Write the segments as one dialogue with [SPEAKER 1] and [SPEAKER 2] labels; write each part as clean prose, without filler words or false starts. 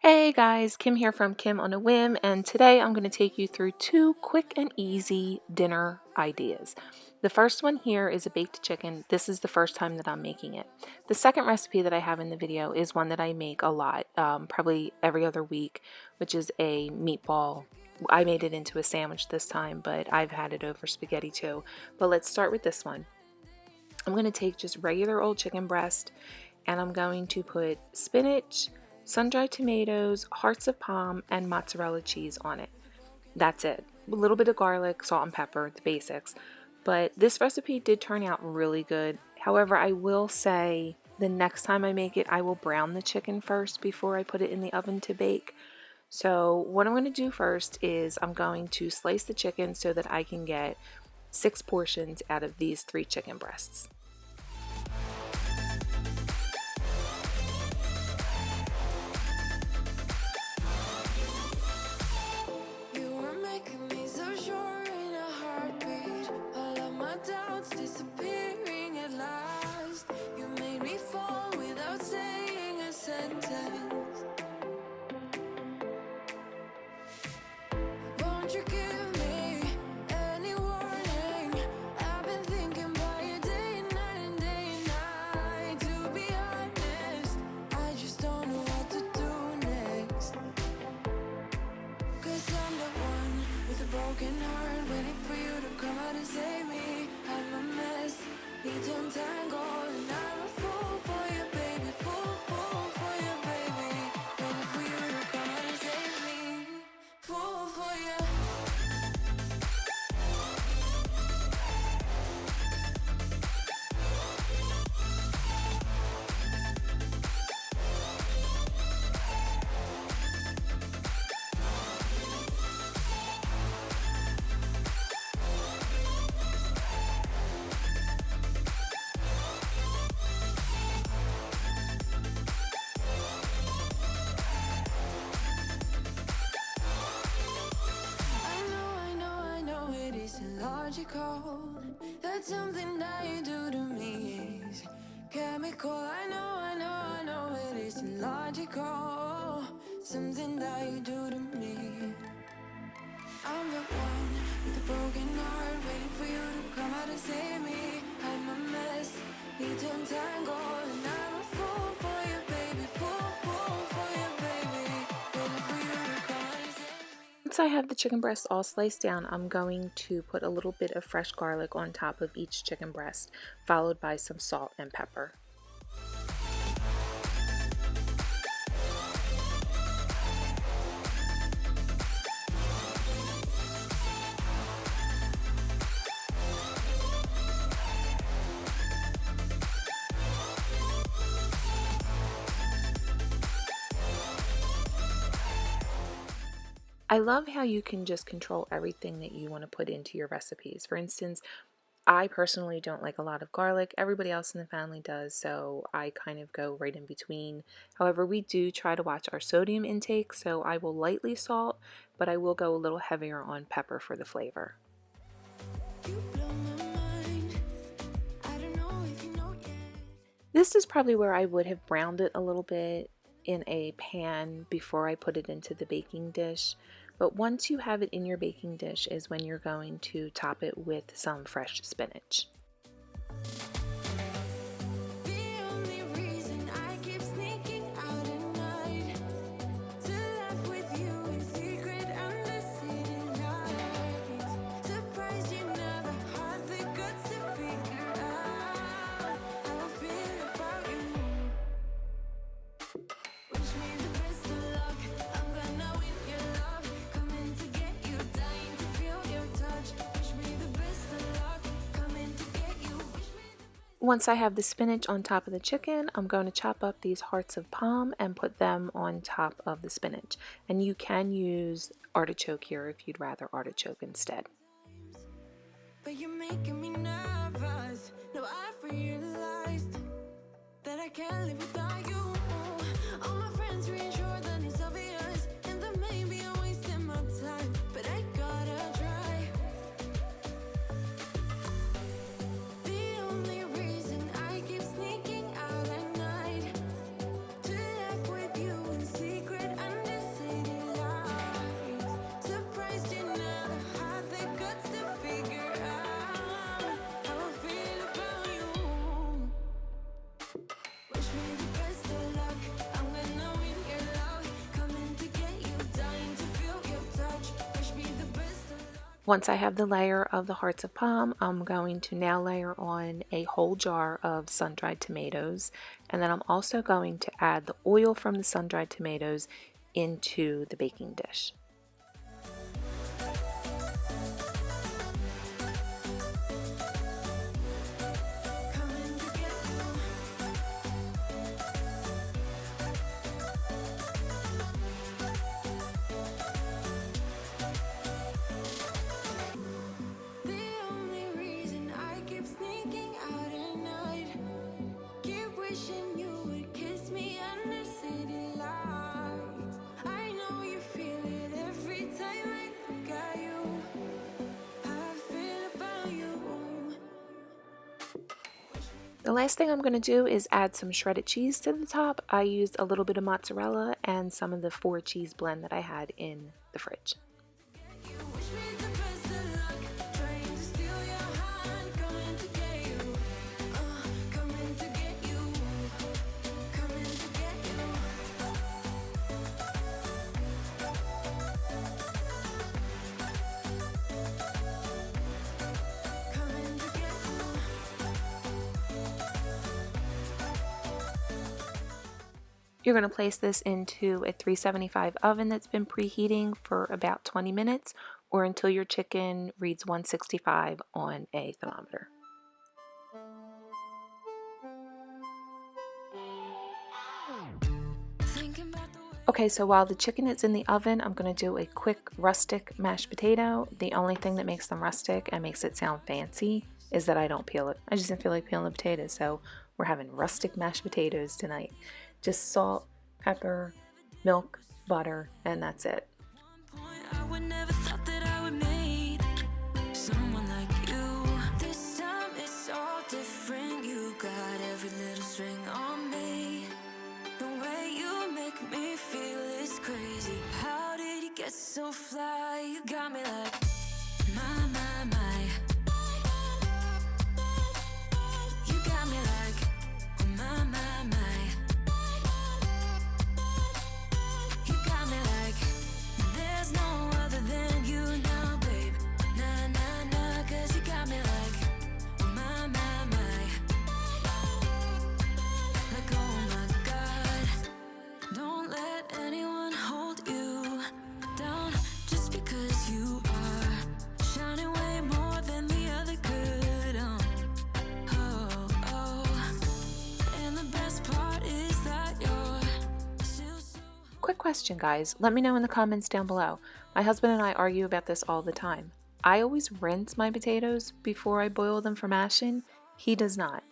[SPEAKER 1] Hey guys, Kim here from Kim on a Whim, and today I'm going to take you through two quick and easy dinner ideas. The first one here is a baked chicken. This is the first time that I'm making it. The second recipe that I have in the video is one that I make a lot, probably every other week, which is a meatball. I made it into a sandwich this time, but I've had it over spaghetti too. But let's start with this one. I'm going to take just regular old chicken breast, and I'm going to put spinach, sun-dried tomatoes, hearts of palm, and mozzarella cheese on it. That's it. A little bit of garlic, salt, and pepper, the basics. But this recipe did turn out really good. However, I will say the next time I make it, I will brown the chicken first before I put it in the oven to bake. So what I'm going to do first is I'm going to slice the chicken so that I can get 6 portions out of these 3 chicken breasts.
[SPEAKER 2] Disappearing at last, you made me fall without saying a sentence. Won't you give me any warning? I've been thinking about you day and night, to be honest, I just don't know what to do next. 'Cause I'm the one with a broken heart, waiting for you to come out and save me. I'm a mess, need to untangle, and I'm a fool for you, baby, fool for you, baby. Waiting for you to come out and save me, fool for you. Logical, that's something that you do to me is chemical. I know it isn't logical, something that you do to me. I'm the one with a broken heart, waiting for you to come out and save me. I'm a mess, need to untangle, and I'm a fool for you, baby, fool for you, baby. Waiting for you to come out and save me.
[SPEAKER 1] Once I have the chicken breast all sliced down, I'm going to put a little bit of fresh garlic on top of each chicken breast, followed by some salt and pepper. I love how you can just control everything that you want to put into your recipes. For instance, I personally don't like a lot of garlic. Everybody else in the family does, so I kind of go right in between. However, we do try to watch our sodium intake, so I will lightly salt, but I will go a little heavier on pepper for the flavor. This is probably where I would have browned it a little bit in a pan before I put it into the baking dish. But once you have it in your baking dish is when you're going to top it with some fresh spinach. Once I have the spinach on top of the chicken, I'm going to chop up these hearts of palm and put them on top of the spinach. And you can use artichoke here if you'd rather artichoke instead.
[SPEAKER 2] But you're making me nervous. No, I've realized that I can't live without you. All my friends reassure that it's obvious, and that maybe I'm wasting my time, but I gotta try. The only reason I keep sneaking out at night to laugh with you in secret. I
[SPEAKER 1] Once I have the layer of the hearts of palm, I'm going to now layer on a whole jar of sun-dried tomatoes, and then I'm also going to add the oil from the sun-dried tomatoes into the baking dish. The last thing I'm going to do is add some shredded cheese to the top. I used a little bit of mozzarella and some of the 4-cheese blend that I had in the fridge. You're going to place this into a 375 oven that's been preheating for about 20 minutes or until your chicken reads 165 on a thermometer. Okay, so while the chicken is in the oven, I'm going to do a quick rustic mashed potato. The only thing that makes them rustic and makes it sound fancy is that I don't peel it. I just didn't feel like peeling the potatoes, so we're having rustic mashed potatoes tonight. Just salt, pepper, milk, butter, and that's it.
[SPEAKER 2] So fly, you got me like my. You got me like my. You got me like there's no other than you now, babe. Nah, 'cause you got me like my. Like oh my God, don't let anyone hold you down just because you are shining way more than the other could. And the best part is that you're still so.
[SPEAKER 1] Quick question, guys. Let me know in the comments down below. My husband and I argue about this all the time. I always rinse my potatoes before I boil them for mashing. He does not.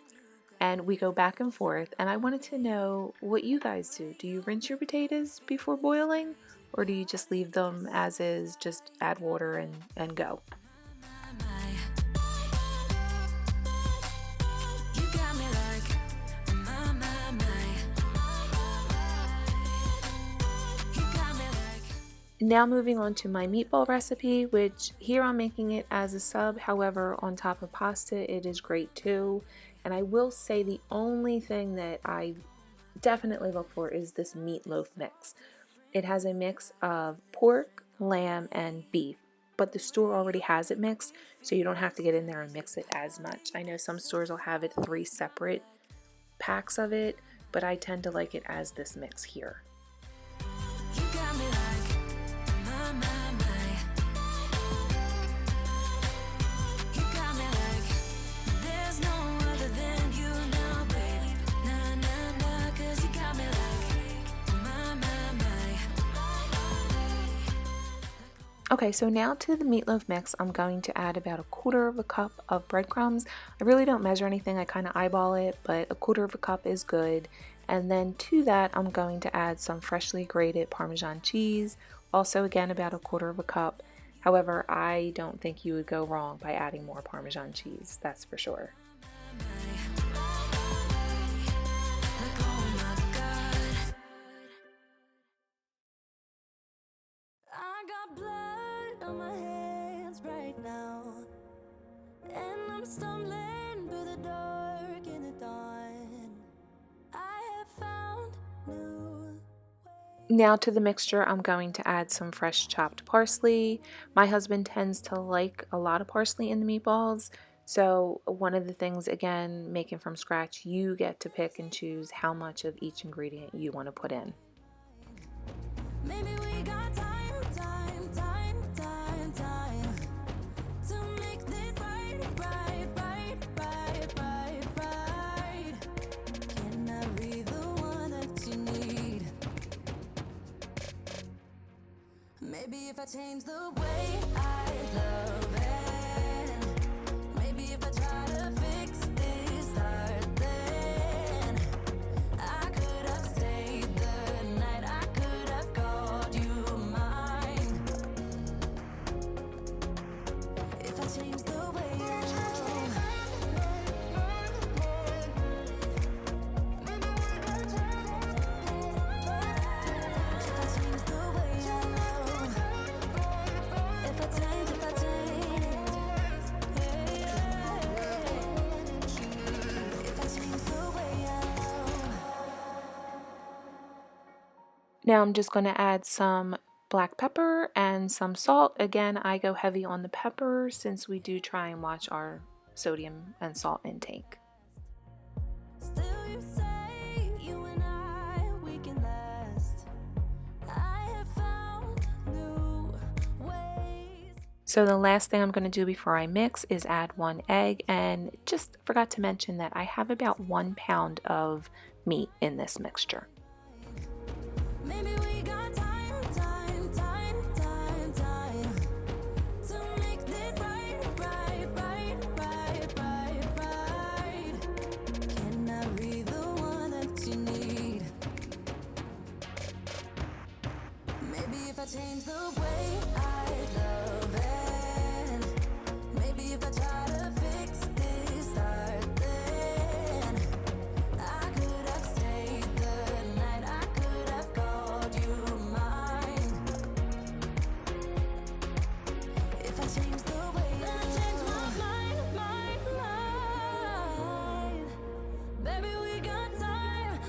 [SPEAKER 1] And we go back and forth, and I wanted to know what you guys do. Do you rinse your potatoes before boiling? Or do you just leave them as is, just add water and go? Now moving on to my meatball recipe, which here I'm making it as a sub. However, on top of pasta, it is great too. And I will say the only thing that I definitely look for is this meatloaf mix. It has a mix of pork, lamb, and beef, but the store already has it mixed, so you don't have to get in there and mix it as much. I know some stores will have it 3 separate packs of it, but I tend to like it as this mix here. Okay, so now to the meatloaf mix, I'm going to add about 1/4 cup of breadcrumbs. I really don't measure anything, I kind of eyeball it, but 1/4 cup is good. And then to that, I'm going to add some freshly grated Parmesan cheese, also again about 1/4 cup. However, I don't think you would go wrong by adding more Parmesan cheese, that's for sure.
[SPEAKER 2] I got blood on my hands right now, and I'm stumbling through the dark in the dawn. I have found new.
[SPEAKER 1] Now to the mixture, I'm going to add some fresh chopped parsley. My husband tends to like a lot of parsley in the meatballs. So one of the things, again, making from scratch, you get to pick and choose how much of each ingredient you want to put in.
[SPEAKER 2] Maybe we got time to make this right. Can I be the one that you need? Maybe if I change the way I love it, maybe if I try to fix this heart, then I could have stayed the night, I could have called you mine. If I change the way I love, if I change the way I love, if I change, if I change the way I love.
[SPEAKER 1] Now I'm just going to add some black pepper and some salt. Again, I go heavy on the pepper since we do try and watch our sodium and salt intake.
[SPEAKER 2] Still you say you and I, we can last. I have found new ways.
[SPEAKER 1] So the last thing I'm going to do before I mix is add 1 egg, and just forgot to mention that I have about 1 pound of meat in this mixture.
[SPEAKER 2] Maybe we got time to make this right. Can I be the one that you need? Maybe if I change the way I love it, maybe if I try to fix this heart, then I could have stayed the night, I could have called you mine. If I change the way I change my mind, baby, we got time.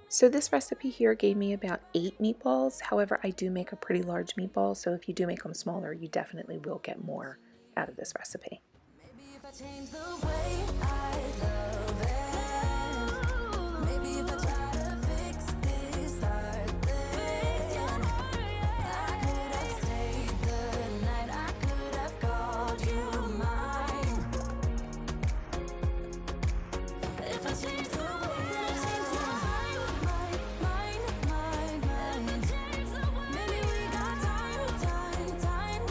[SPEAKER 1] So this recipe here gave me about 8 meatballs. However, I do make a pretty large meatball, so if you do make them smaller, you definitely will get more out of this recipe.
[SPEAKER 2] Maybe if I change the way I love it, maybe if I try to fix this heart, then I could have stayed the night, I could have called you mine. If I change the way I love, maybe we got time to make this right.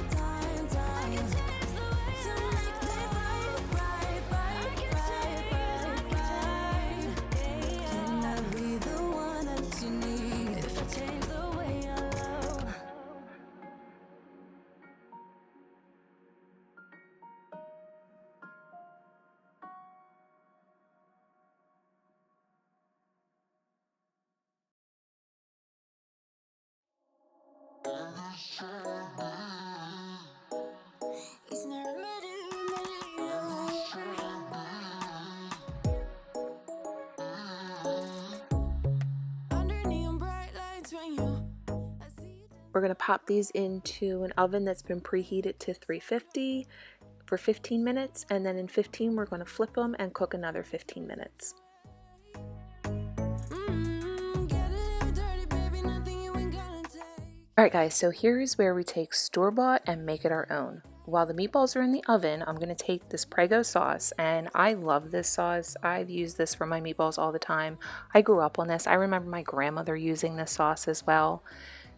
[SPEAKER 2] Can I be the one that you need? If I change the way I love. It's not under neon bright lights when you I see you.
[SPEAKER 1] We're going to pop these into an oven that's been preheated to 350 for 15 minutes, and then in 15 we're going to flip them and cook another 15 minutes.
[SPEAKER 2] Get a little dirty, baby, nothing you ain't gonna take.
[SPEAKER 1] Alright guys, so here's where we take store-bought and make it our own. While the meatballs are in the oven, I'm going to take this Prego sauce, and I love this sauce. I've used this for my meatballs all the time. I grew up on this. I remember my grandmother using this sauce as well.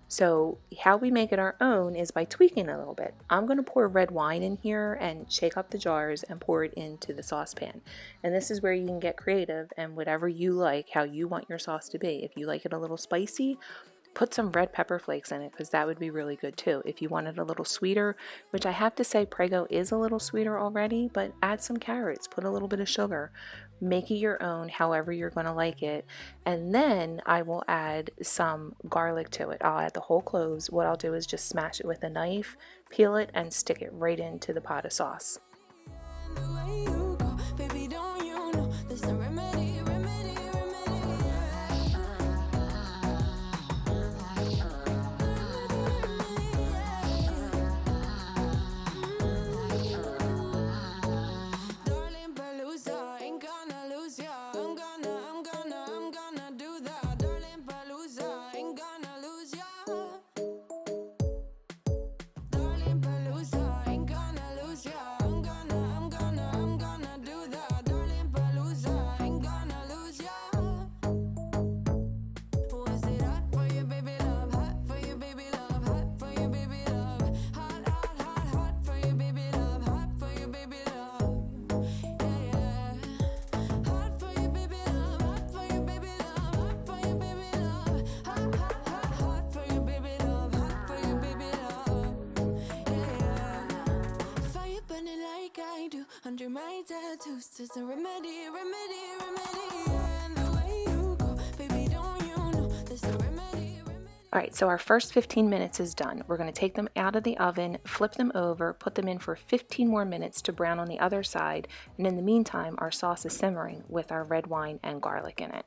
[SPEAKER 1] So how we make it our own is by tweaking a little bit. I'm going to pour red wine in here and shake up the jars and pour it into the saucepan. And this is where you can get creative and whatever you like, how you want your sauce to be. If you like it a little spicy, put some red pepper flakes in it because that would be really good too. If you want it a little sweeter, which I have to say Prego is a little sweeter already, but add some carrots, put a little bit of sugar, make it your own however you're going to like it. And then I will add some garlic to it. I'll add the whole cloves. What I'll do is just smash it with a knife, peel it, and stick it right into the pot of sauce.
[SPEAKER 2] The way you go, baby, don't you know there's a remedy. like I do under my tattoos. There's a remedy, remedy, remedy. And the way you go, baby, don't you know there's a remedy, remedy.
[SPEAKER 1] All right, so our first 15 minutes is done. We're going to take them out of the oven, flip them over, put them in for 15 more minutes to brown on the other side, and in the meantime, our sauce is simmering with our red wine and garlic in it.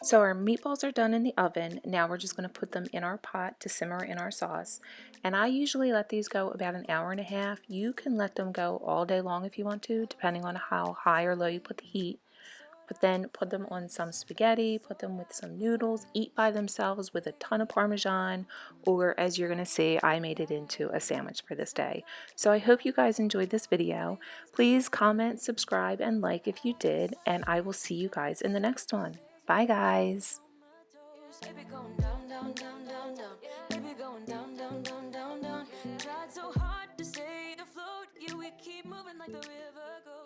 [SPEAKER 1] So our meatballs are done in the oven. Now we're just going to put them in our pot to simmer in our sauce. And I usually let these go about an hour and a half. You can let them go all day long if you want to, depending on how high or low you put the heat. But then put them on some spaghetti, put them with some noodles, eat by themselves with a ton of Parmesan, or as you're going to see, I made it into a sandwich for this day. So I hope you guys enjoyed this video. Please comment, subscribe, and like if you did, and I will see you guys in the next one. Bye guys!
[SPEAKER 2] Baby going down, down, down, down, down. Baby going down, down, down, down, down. Tried so hard to stay afloat. Yeah, we keep moving like the river goes.